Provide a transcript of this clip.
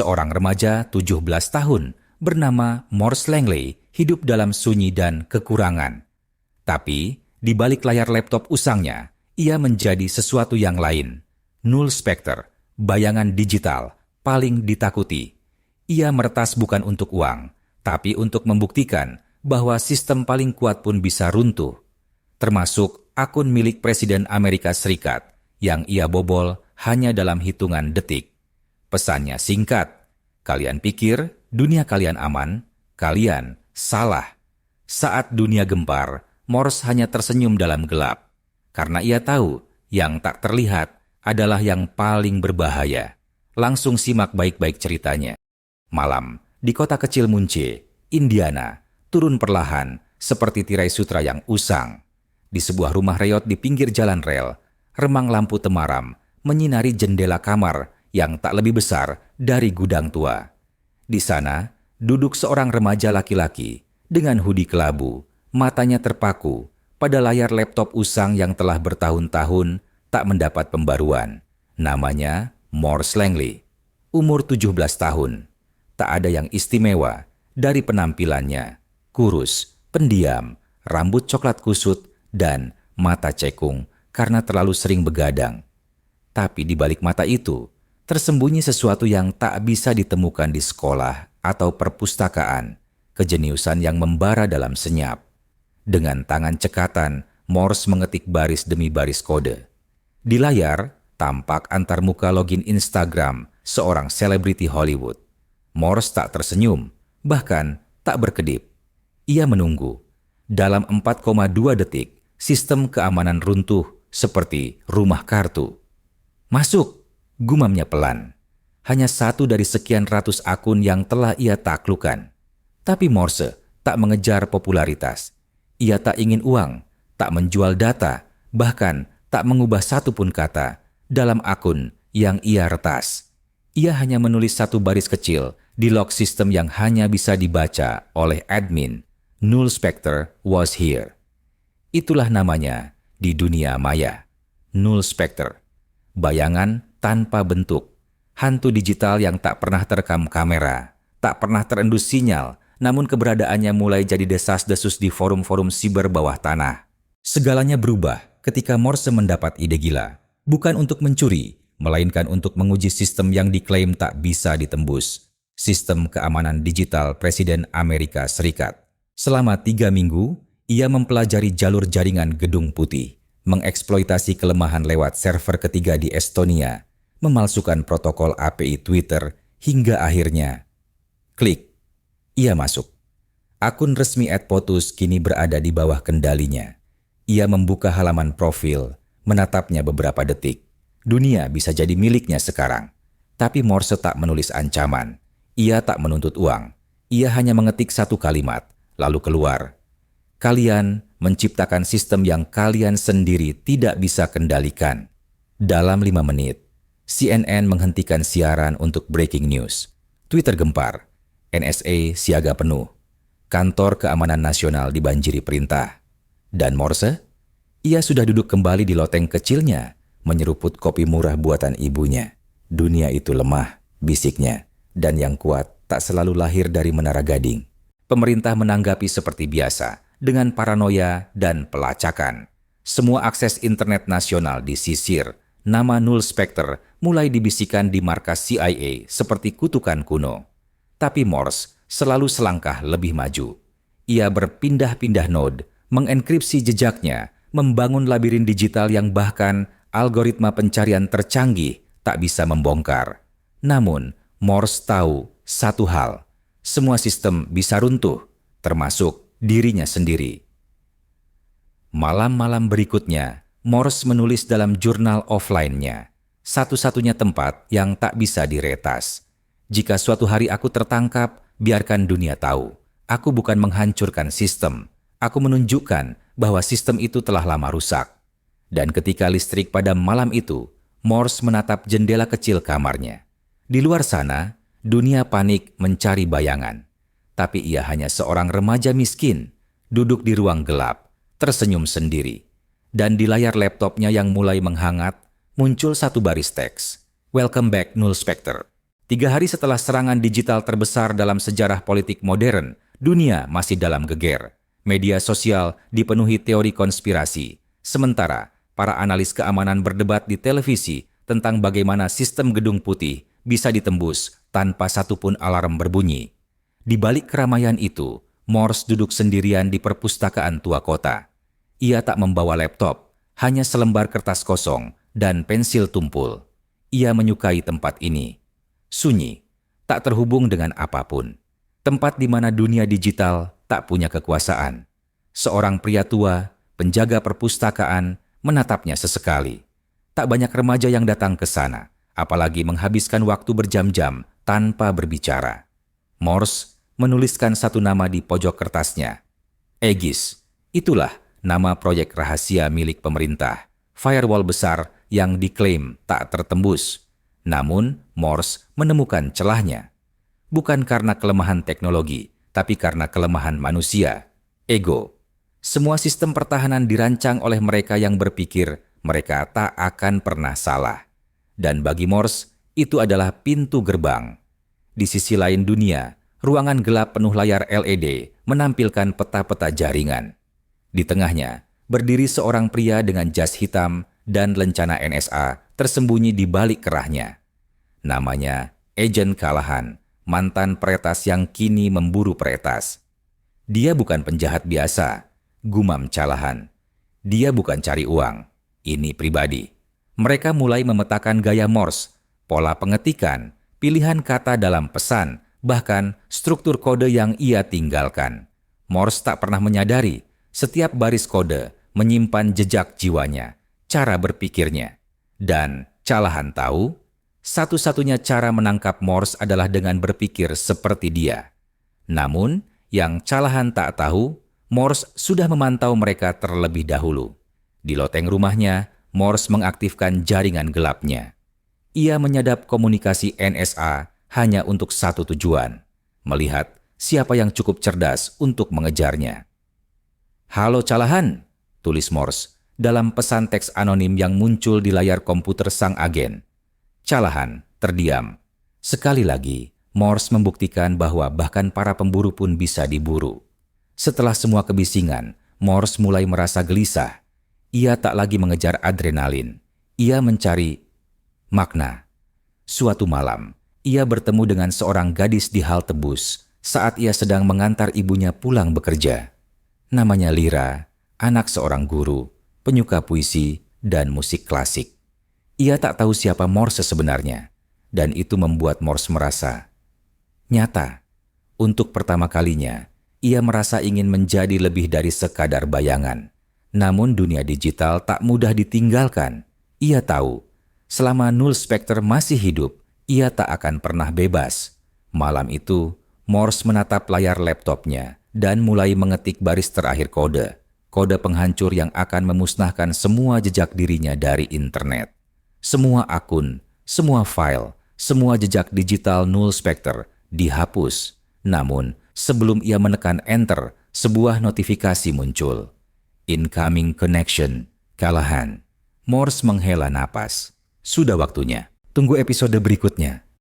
Seorang remaja 17 tahun bernama Morse Langley hidup dalam sunyi dan kekurangan. Tapi, di balik layar laptop usangnya, ia menjadi sesuatu yang lain. Null Spectre, bayangan digital, paling ditakuti. Ia meretas bukan untuk uang, tapi untuk membuktikan bahwa sistem paling kuat pun bisa runtuh. Termasuk akun milik Presiden Amerika Serikat yang ia bobol hanya dalam hitungan detik. Pesannya singkat, kalian pikir dunia kalian aman? Kalian salah. Saat dunia gempar, Morse hanya tersenyum dalam gelap. Karena ia tahu yang tak terlihat adalah yang paling berbahaya. Langsung simak baik-baik ceritanya. Malam, di kota kecil Muncie, Indiana, turun perlahan seperti tirai sutra yang usang. Di sebuah rumah reot di pinggir jalan rel, remang lampu temaram menyinari jendela kamar yang tak lebih besar dari gudang tua. Di sana, duduk seorang remaja laki-laki dengan hoodie kelabu, matanya terpaku pada layar laptop usang yang telah bertahun-tahun tak mendapat pembaruan. Namanya Morse Langley. Umur 17 tahun. Tak ada yang istimewa dari penampilannya. Kurus, pendiam, rambut coklat kusut, dan mata cekung karena terlalu sering begadang. Tapi di balik mata itu, tersembunyi sesuatu yang tak bisa ditemukan di sekolah atau perpustakaan, kejeniusan yang membara dalam senyap. Dengan tangan cekatan, Morse mengetik baris demi baris kode. Di layar, tampak antarmuka login Instagram seorang selebriti Hollywood. Morse tak tersenyum, bahkan tak berkedip. Ia menunggu. Dalam 4,2 detik, sistem keamanan runtuh seperti rumah kartu. Masuk, gumamnya pelan. Hanya satu dari sekian ratus akun yang telah ia taklukkan. Tapi Morse tak mengejar popularitas. Ia tak ingin uang, tak menjual data, bahkan tak mengubah satu pun kata dalam akun yang ia retas. Ia hanya menulis satu baris kecil di log sistem yang hanya bisa dibaca oleh admin. Null Spectre was here. Itulah namanya di dunia maya. Null Spectre. Bayangan tanpa bentuk. Hantu digital yang tak pernah terekam kamera, tak pernah terendus sinyal, namun keberadaannya mulai jadi desas-desus di forum-forum siber bawah tanah. Segalanya berubah ketika Morse mendapat ide gila. Bukan untuk mencuri, melainkan untuk menguji sistem yang diklaim tak bisa ditembus. Sistem keamanan digital Presiden Amerika Serikat. Selama 3 minggu, ia mempelajari jalur jaringan Gedung Putih, mengeksploitasi kelemahan lewat server ketiga di Estonia, memalsukan protokol API Twitter, hingga akhirnya, klik, ia masuk. Akun resmi @POTUS kini berada di bawah kendalinya. Ia membuka halaman profil, menatapnya beberapa detik. Dunia bisa jadi miliknya sekarang. Tapi Morse tak menulis ancaman. Ia tak menuntut uang. Ia hanya mengetik satu kalimat, lalu keluar. Kalian menciptakan sistem yang kalian sendiri tidak bisa kendalikan. Dalam 5 menit, CNN menghentikan siaran untuk breaking news. Twitter gempar. NSA siaga penuh. Kantor Keamanan Nasional dibanjiri perintah. Dan Morse? Ia sudah duduk kembali di loteng kecilnya, menyeruput kopi murah buatan ibunya. Dunia itu lemah, bisiknya. Dan yang kuat tak selalu lahir dari Menara Gading. Pemerintah menanggapi seperti biasa, dengan paranoia dan pelacakan. Semua akses internet nasional disisir. Nama Null Spectre mulai dibisikkan di markas CIA seperti kutukan kuno. Tapi Morse selalu selangkah lebih maju. Ia berpindah-pindah node, mengenkripsi jejaknya, membangun labirin digital yang bahkan algoritma pencarian tercanggih tak bisa membongkar. Namun, Morse tahu satu hal, semua sistem bisa runtuh, termasuk dirinya sendiri. Malam-malam berikutnya, Morse menulis dalam jurnal offline-nya, satu-satunya tempat yang tak bisa diretas. Jika suatu hari aku tertangkap, biarkan dunia tahu. Aku bukan menghancurkan sistem. Aku menunjukkan bahwa sistem itu telah lama rusak. Dan ketika listrik padam malam itu, Morse menatap jendela kecil kamarnya. Di luar sana, dunia panik mencari bayangan. Tapi ia hanya seorang remaja miskin, duduk di ruang gelap, tersenyum sendiri. Dan di layar laptopnya yang mulai menghangat, muncul satu baris teks. Welcome back, Null Spectre. 3 hari setelah serangan digital terbesar dalam sejarah politik modern, dunia masih dalam geger. Media sosial dipenuhi teori konspirasi. Sementara, para analis keamanan berdebat di televisi tentang bagaimana sistem Gedung Putih bisa ditembus tanpa satupun alarm berbunyi. Di balik keramaian itu, Morse duduk sendirian di perpustakaan tua kota. Ia tak membawa laptop, hanya selembar kertas kosong dan pensil tumpul. Ia menyukai tempat ini. Sunyi, tak terhubung dengan apapun. Tempat di mana dunia digital tak punya kekuasaan. Seorang pria tua, penjaga perpustakaan, menatapnya sesekali. Tak banyak remaja yang datang ke sana, apalagi menghabiskan waktu berjam-jam tanpa berbicara. Morse menuliskan satu nama di pojok kertasnya. Aegis, itulah nama proyek rahasia milik pemerintah. Firewall besar yang diklaim tak tertembus. Namun, Morse menemukan celahnya. Bukan karena kelemahan teknologi, tapi karena kelemahan manusia, ego. Semua sistem pertahanan dirancang oleh mereka yang berpikir mereka tak akan pernah salah. Dan bagi Morse, itu adalah pintu gerbang. Di sisi lain dunia, ruangan gelap penuh layar LED menampilkan peta-peta jaringan. Di tengahnya, berdiri seorang pria dengan jas hitam dan lencana NSA tersembunyi di balik kerahnya. Namanya Agent Callahan, mantan peretas yang kini memburu peretas. Dia bukan penjahat biasa, gumam Callahan. Dia bukan cari uang, ini pribadi. Mereka mulai memetakan gaya Morse, pola pengetikan, pilihan kata dalam pesan, bahkan struktur kode yang ia tinggalkan. Morse tak pernah menyadari setiap baris kode menyimpan jejak jiwanya, cara berpikirnya. Dan Callahan tahu, satu-satunya cara menangkap Morse adalah dengan berpikir seperti dia. Namun, yang Callahan tak tahu, Morse sudah memantau mereka terlebih dahulu. Di loteng rumahnya, Morse mengaktifkan jaringan gelapnya. Ia menyadap komunikasi NSA hanya untuk satu tujuan, melihat siapa yang cukup cerdas untuk mengejarnya. "Halo Callahan," tulis Morse dalam pesan teks anonim yang muncul di layar komputer sang agen. Callahan terdiam. Sekali lagi, Morse membuktikan bahwa bahkan para pemburu pun bisa diburu. Setelah semua kebisingan, Morse mulai merasa gelisah. Ia tak lagi mengejar adrenalin. Ia mencari makna. Suatu malam, ia bertemu dengan seorang gadis di halte bus saat ia sedang mengantar ibunya pulang bekerja. Namanya Lyra, anak seorang guru, penyuka puisi dan musik klasik. Ia tak tahu siapa Morse sebenarnya, dan itu membuat Morse merasa nyata. Untuk pertama kalinya, ia merasa ingin menjadi lebih dari sekadar bayangan. Namun dunia digital tak mudah ditinggalkan. Ia tahu, selama Null Spectre masih hidup, ia tak akan pernah bebas. Malam itu, Morse menatap layar laptopnya dan mulai mengetik baris terakhir kode penghancur yang akan memusnahkan semua jejak dirinya dari internet. Semua akun, semua file, semua jejak digital Null Spectre dihapus. Namun, sebelum ia menekan enter, sebuah notifikasi muncul. Incoming connection, Callahan. Morse menghela napas. Sudah waktunya. Tunggu episode berikutnya.